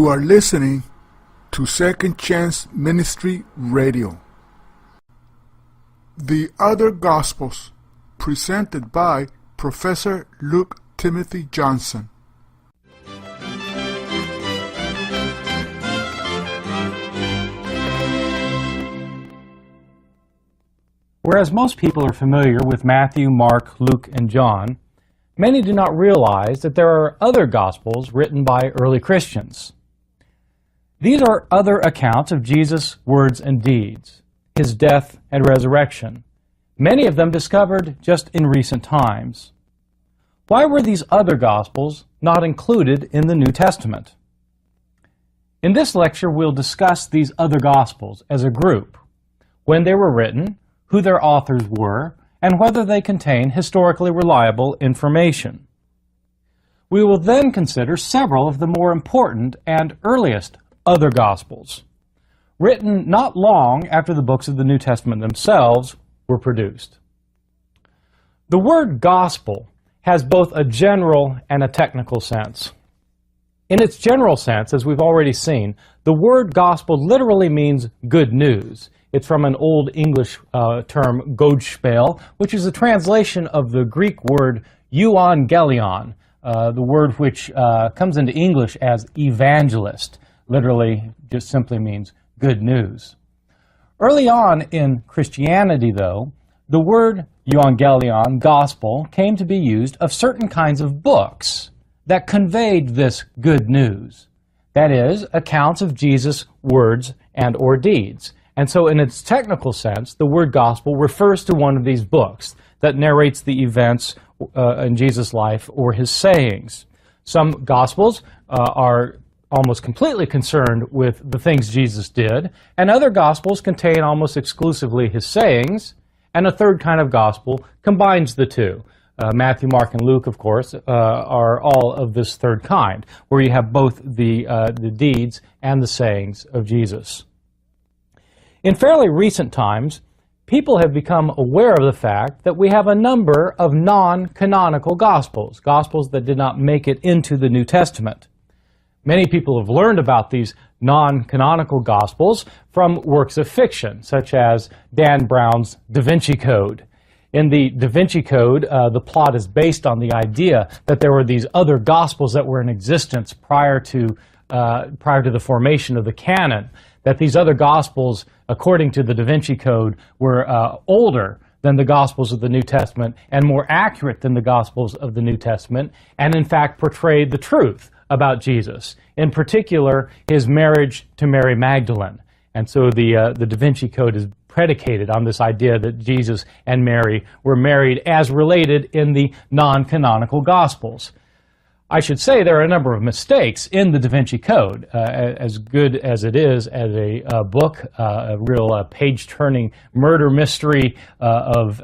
You are listening to Second Chance Ministry Radio. The Other Gospels, presented by Professor Luke Timothy Johnson. Whereas most people are familiar with Matthew, Mark, Luke, and John, many do not realize that there are other Gospels written by early Christians. These are other accounts of Jesus' words and deeds, his death and resurrection, many of them discovered just in recent times. Why were these other Gospels not included in the New Testament? In this lecture, we'll discuss these other Gospels as a group, when they were written, who their authors were, and whether they contain historically reliable information. We will then consider several of the more important and earliest other Gospels, written not long after the books of the New Testament themselves were produced. The word gospel has both a general and a technical sense. In its general sense, as we've already seen, the word gospel literally means good news. It's from an Old English term, Godspell, which is a translation of the Greek word euangelion, the word which comes into English as evangelist. Literally just simply means good news. Early on in Christianity, though, the word euangelion, gospel, came to be used of certain kinds of books that conveyed this good news. That is, accounts of Jesus' words and or deeds. And so in its technical sense, the word gospel refers to one of these books that narrates the events in Jesus' life or his sayings. Some gospels are almost completely concerned with the things Jesus did, and other gospels contain almost exclusively his sayings, and a third kind of gospel combines the two. Matthew, Mark, and Luke, of course, are all of this third kind, where you have both the deeds and the sayings of Jesus. In fairly recent times, people have become aware of the fact that we have a number of non-canonical gospels, gospels that did not make it into the New Testament. Many people have learned about these non-canonical Gospels from works of fiction, such as Dan Brown's Da Vinci Code. In the Da Vinci Code, the plot is based on the idea that there were these other Gospels that were in existence prior to the formation of the canon, that these other Gospels, according to the Da Vinci Code, were older than the Gospels of the New Testament and more accurate than the Gospels of the New Testament, and in fact portrayed the truth about Jesus, in particular his marriage to Mary Magdalene. And so the Da Vinci Code is predicated on this idea that Jesus and Mary were married as related in the non-canonical Gospels. I should say there are a number of mistakes in the Da Vinci Code. As good as it is as a book, a real page-turning murder mystery of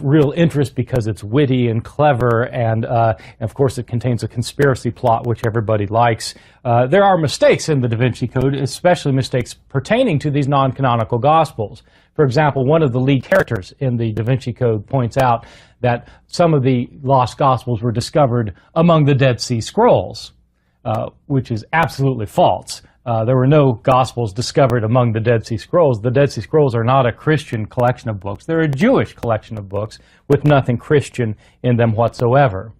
real interest because it's witty and clever, and of course it contains a conspiracy plot which everybody likes. There are mistakes in the Da Vinci Code, especially mistakes pertaining to these non-canonical Gospels. For example, one of the lead characters in the Da Vinci Code points out that some of the lost Gospels were discovered among the Dead Sea Scrolls, which is absolutely false. There were no Gospels discovered among the Dead Sea Scrolls. The Dead Sea Scrolls are not a Christian collection of books. They're a Jewish collection of books with nothing Christian in them whatsoever.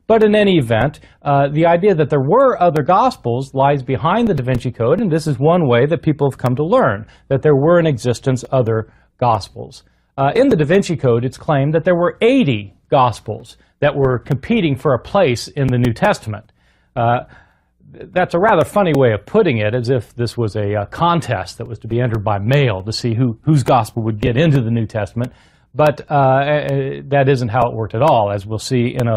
But in any event, the idea that there were other Gospels lies behind the Da Vinci Code, and this is one way that people have come to learn, that there were in existence other Gospels. In the Da Vinci Code, it's claimed that there were 80 Gospels that were competing for a place in the New Testament. That's a rather funny way of putting it, as if this was a contest that was to be entered by mail to see whose gospel would get into the New Testament. But that isn't how it worked at all, as we'll see in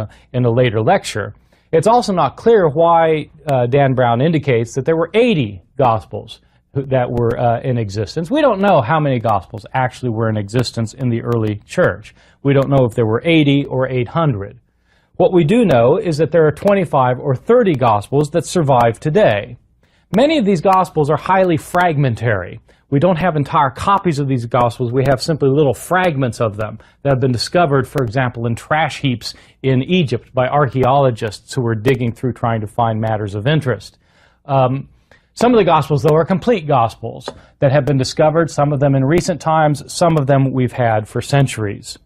a later lecture. It's also not clear why Dan Brown indicates that there were 80 Gospels that were in existence. We don't know how many Gospels actually were in existence in the early church. We don't know if there were 80 or 800. What we do know is that there are 25 or 30 Gospels that survive today. Many of these Gospels are highly fragmentary. We don't have entire copies of these Gospels. We have simply little fragments of them that have been discovered, for example, in trash heaps in Egypt by archaeologists who were digging through trying to find matters of interest. Some of the Gospels, though, are complete Gospels that have been discovered, some of them in recent times, some of them we've had for centuries.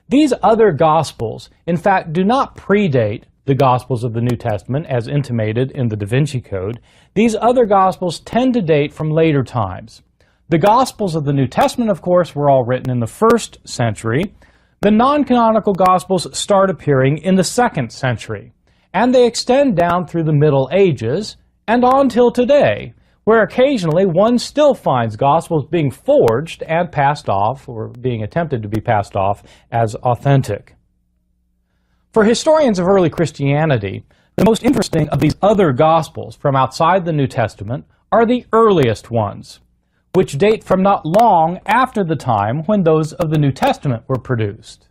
These other Gospels, in fact, do not predate the Gospels of the New Testament, as intimated in the Da Vinci Code. These other Gospels tend to date from later times. The Gospels of the New Testament, of course, were all written in the 1st century. The non-canonical Gospels start appearing in the 2nd century, and they extend down through the Middle Ages and on till today, where occasionally one still finds Gospels being forged and passed off, or being attempted to be passed off, as authentic. For historians of early Christianity, the most interesting of these other Gospels from outside the New Testament are the earliest ones, which date from not long after the time when those of the New Testament were produced.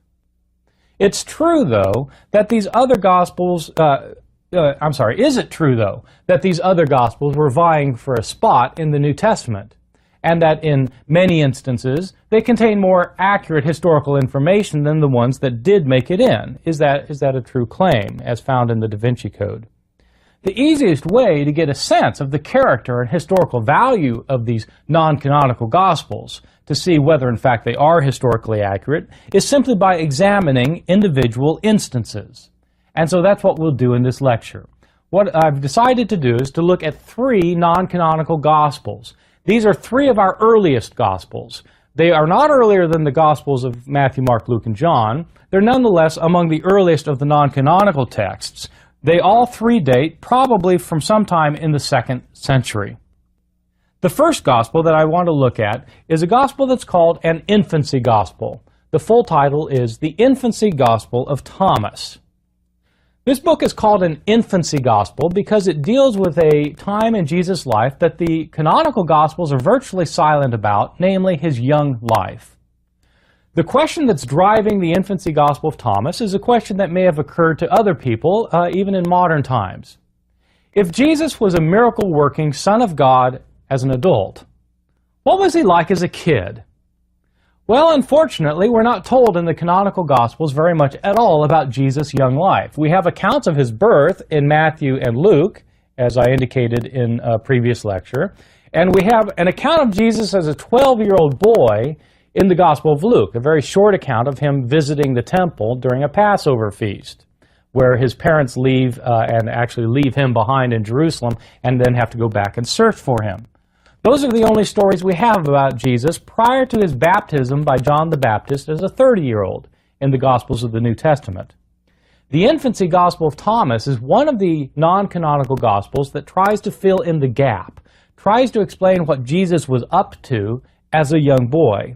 It's true, though, that these other Gospels, is it true, though, that these other Gospels were vying for a spot in the New Testament, and that in many instances they contain more accurate historical information than the ones that did make it in? Is that a true claim, as found in the Da Vinci Code? The easiest way to get a sense of the character and historical value of these non-canonical Gospels, to see whether in fact they are historically accurate, is simply by examining individual instances. And so that's what we'll do in this lecture. What I've decided to do is to look at 3 non-canonical Gospels. These are 3 of our earliest Gospels. They are not earlier than the Gospels of Matthew, Mark, Luke, and John. They're nonetheless among the earliest of the non-canonical texts. They all 3 date probably from sometime in the 2nd century. The first Gospel that I want to look at is a Gospel that's called an infancy Gospel. The full title is The Infancy Gospel of Thomas. This book is called an infancy gospel because it deals with a time in Jesus' life that the canonical Gospels are virtually silent about, namely his young life. The question that's driving the infancy gospel of Thomas is a question that may have occurred to other people, even in modern times. If Jesus was a miracle-working Son of God as an adult, what was he like as a kid? Well, unfortunately, we're not told in the canonical Gospels very much at all about Jesus' young life. We have accounts of his birth in Matthew and Luke, as I indicated in a previous lecture, and we have an account of Jesus as a 12-year-old boy in the Gospel of Luke, a very short account of him visiting the temple during a Passover feast, where his parents leave and actually leave him behind in Jerusalem and then have to go back and search for him. Those are the only stories we have about Jesus prior to his baptism by John the Baptist as a 30-year-old in the Gospels of the New Testament. The infancy Gospel of Thomas is one of the non-canonical Gospels that tries to fill in the gap, tries to explain what Jesus was up to as a young boy.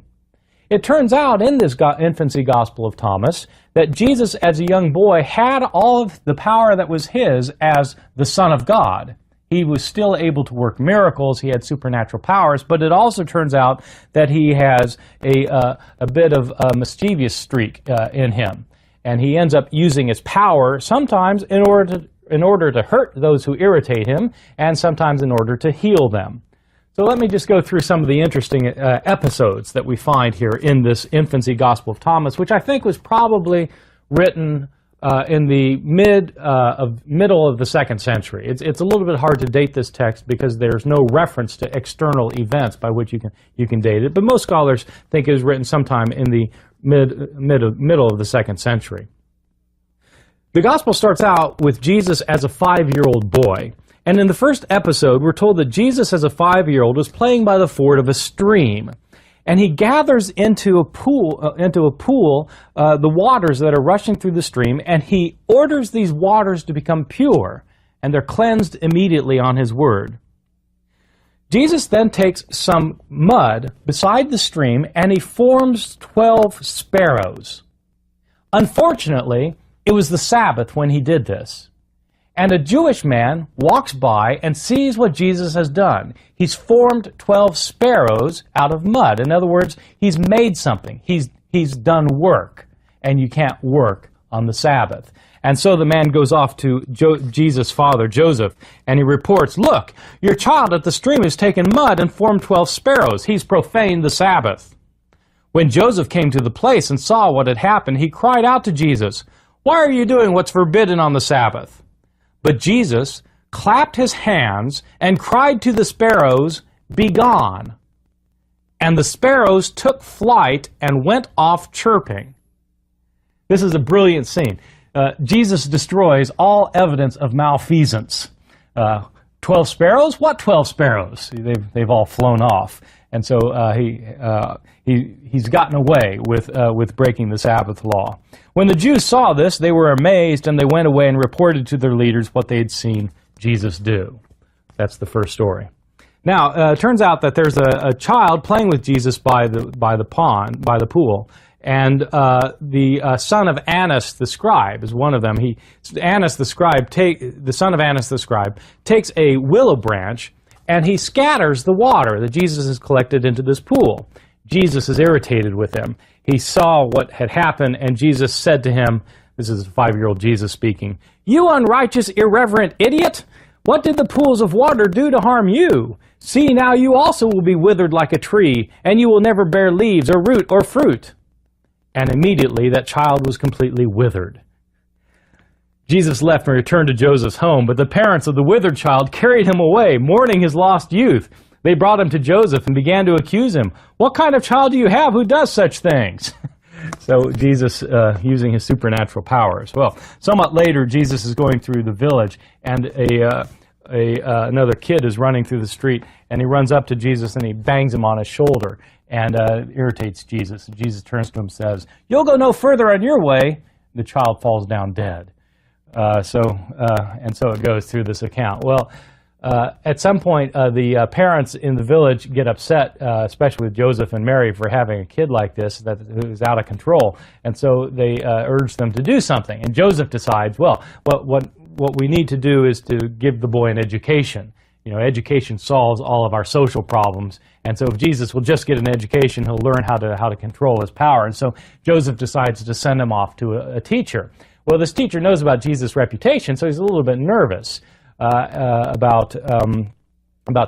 It turns out in this infancy Gospel of Thomas that Jesus as a young boy had all of the power that was his as the Son of God. He was still able to work miracles, he had supernatural powers, but it also turns out that he has a bit of a mischievous streak in him. And he ends up using his power sometimes in order to hurt those who irritate him, and sometimes in order to heal them. So let me just go through some of the interesting episodes that we find here in this infancy Gospel of Thomas, which I think was probably written in the middle of the 2nd century. It's a little bit hard to date this text because there's no reference to external events by which you can date it, but most scholars think it was written sometime in the middle of the 2nd century. The Gospel starts out with Jesus as a 5-year-old boy, and in the first episode we're told that Jesus as a 5-year-old was playing by the ford of a stream. And he gathers into a pool, the waters that are rushing through the stream, and he orders these waters to become pure, and they're cleansed immediately on his word. Jesus then takes some mud beside the stream, and he forms 12 sparrows. Unfortunately, it was the Sabbath when he did this. And a Jewish man walks by and sees what Jesus has done. He's formed 12 sparrows out of mud. In other words, he's made something. He's done work, and you can't work on the Sabbath. And so the man goes off to Jesus' father, Joseph, and he reports, "Look, your child at the stream has taken mud and formed 12 sparrows. He's profaned the Sabbath." When Joseph came to the place and saw what had happened, he cried out to Jesus, "Why are you doing what's forbidden on the Sabbath?" But Jesus, clapped his hands, and cried to the sparrows, "Begone!" And the sparrows took flight and went off chirping. This is a brilliant scene. Jesus destroys all evidence of malfeasance. 12 sparrows? What 12 sparrows? They've all flown off. And so he's gotten away with breaking the Sabbath law. When the Jews saw this, they were amazed, and they went away and reported to their leaders what they had seen Jesus do. That's the first story. Now, it turns out that there's a child playing with Jesus by the pool, and the son of Annas the scribe is one of them. The son of Annas the scribe takes a willow branch and he scatters the water that Jesus has collected into this pool. Jesus is irritated with him. He saw what had happened, and Jesus said to him, this is 5-year-old Jesus speaking, "You unrighteous, irreverent idiot! What did the pools of water do to harm you? See, now you also will be withered like a tree, and you will never bear leaves or root or fruit." And immediately that child was completely withered. Jesus left and returned to Joseph's home, but the parents of the withered child carried him away, mourning his lost youth. They brought him to Joseph and began to accuse him. "What kind of child do you have who does such things?" So Jesus, using his supernatural powers. Well, somewhat later, Jesus is going through the village, and another kid is running through the street, and he runs up to Jesus and he bangs him on his shoulder and irritates Jesus. And Jesus turns to him and says, "You'll go no further on your way." The child falls down dead. So it goes through this account. Well, at some point, the parents in the village get upset, especially with Joseph and Mary, for having a kid like this that is out of control. And so they urge them to do something. And Joseph decides, well, what we need to do is to give the boy an education. You know, education solves all of our social problems. And so if Jesus will just get an education, he'll learn how to control his power. And so Joseph decides to send him off to a teacher. Well, this teacher knows about Jesus' reputation, so he's a little bit nervous about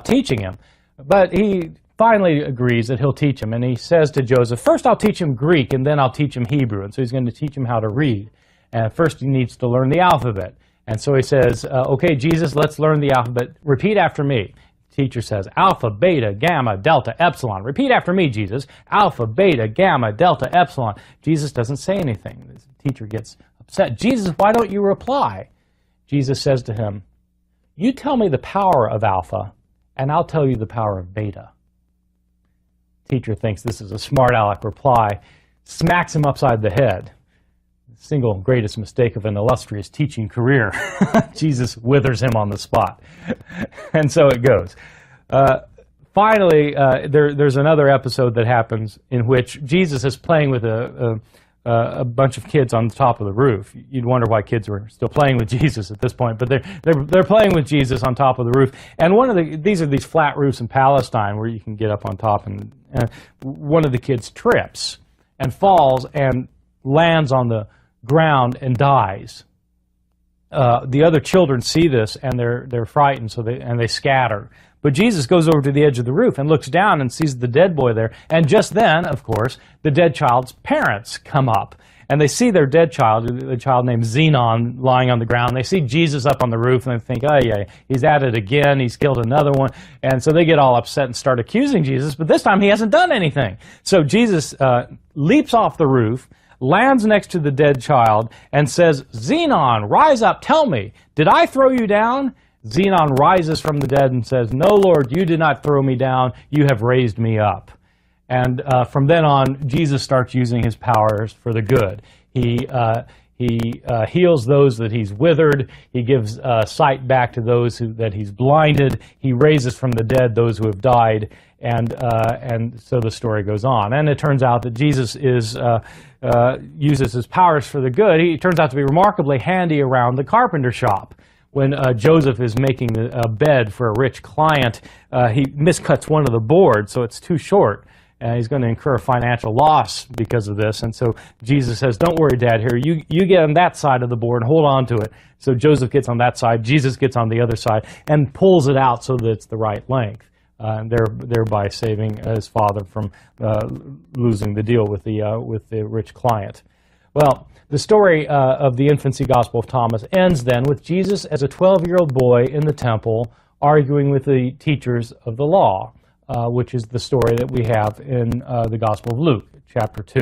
teaching him. But he finally agrees that he'll teach him, and he says to Joseph, "First I'll teach him Greek, and then I'll teach him Hebrew." And so he's going to teach him how to read. And first he needs to learn the alphabet. And so he says, "Okay, Jesus, let's learn the alphabet. Repeat after me." The teacher says, "Alpha, beta, gamma, delta, epsilon." "Repeat after me, Jesus." "Alpha, beta, gamma, delta, epsilon." Jesus doesn't say anything. The teacher gets upset. "Jesus, why don't you reply?" Jesus says to him, "You tell me the power of alpha, and I'll tell you the power of beta." Teacher thinks this is a smart aleck reply, smacks him upside the head. The single greatest mistake of an illustrious teaching career. Jesus withers him on the spot. And so it goes. Finally, there's another episode that happens in which Jesus is playing with a bunch of kids on the top of the roof. You'd wonder why kids were still playing with Jesus at this point, but they're playing with Jesus on top of the roof. And these are these flat roofs in Palestine where you can get up on top, and one of the kids trips and falls and lands on the ground and dies. The other children see this and they're frightened, so they scatter. But Jesus goes over to the edge of the roof and looks down and sees the dead boy there. And just then, of course, the dead child's parents come up. And they see their dead child, a child named Zenon, lying on the ground. They see Jesus up on the roof and they think, "Oh, yeah, he's at it again. He's killed another one." And so they get all upset and start accusing Jesus. But this time he hasn't done anything. So Jesus leaps off the roof, lands next to the dead child, and says, "Zenon, rise up, tell me, did I throw you down?" Zenon rises from the dead and says, "No, Lord, you did not throw me down. You have raised me up." And from then on, Jesus starts using his powers for the good. He heals those that he's withered. He gives sight back to those that he's blinded. He raises from the dead those who have died. And so the story goes on. And it turns out that Jesus uses his powers for the good. He turns out to be remarkably handy around the carpenter shop. When Joseph is making a bed for a rich client, he miscuts one of the boards, so it's too short. And he's going to incur financial loss because of this. And so Jesus says, "Don't worry, Dad, here. You get on that side of the board and hold on to it." So Joseph gets on that side, Jesus gets on the other side, and pulls it out so that it's the right length, thereby saving his father from losing the deal with the rich client. Well, the story of the infancy gospel of Thomas ends then with Jesus as a 12-year-old boy in the temple arguing with the teachers of the law, which is the story that we have in the Gospel of Luke, chapter 2.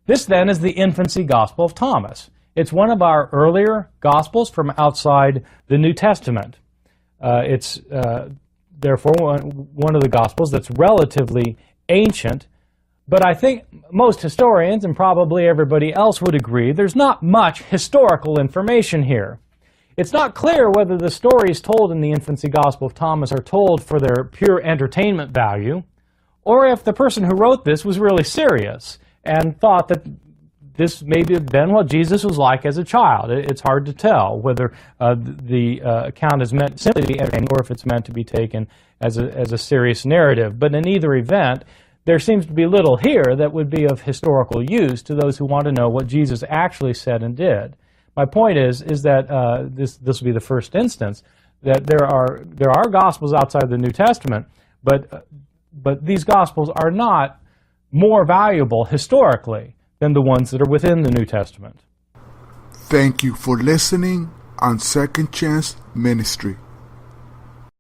This then is the infancy gospel of Thomas. It's one of our earlier gospels from outside the New Testament. It's therefore one of the gospels that's relatively ancient, but I think most historians and probably everybody else would agree there's not much historical information here. It's not clear whether the stories told in the infancy gospel of Thomas are told for their pure entertainment value, or if the person who wrote this was really serious and thought that this may have been what Jesus was like as a child. It's hard to tell whether the account is meant simply to be entertaining or if it's meant to be taken as a serious narrative. But in either event, there seems to be little here that would be of historical use to those who want to know what Jesus actually said and did. My point is that this will be the first instance that there are gospels outside the New Testament, but these gospels are not more valuable historically than the ones that are within the New Testament. Thank you for listening on Second Chance Ministry.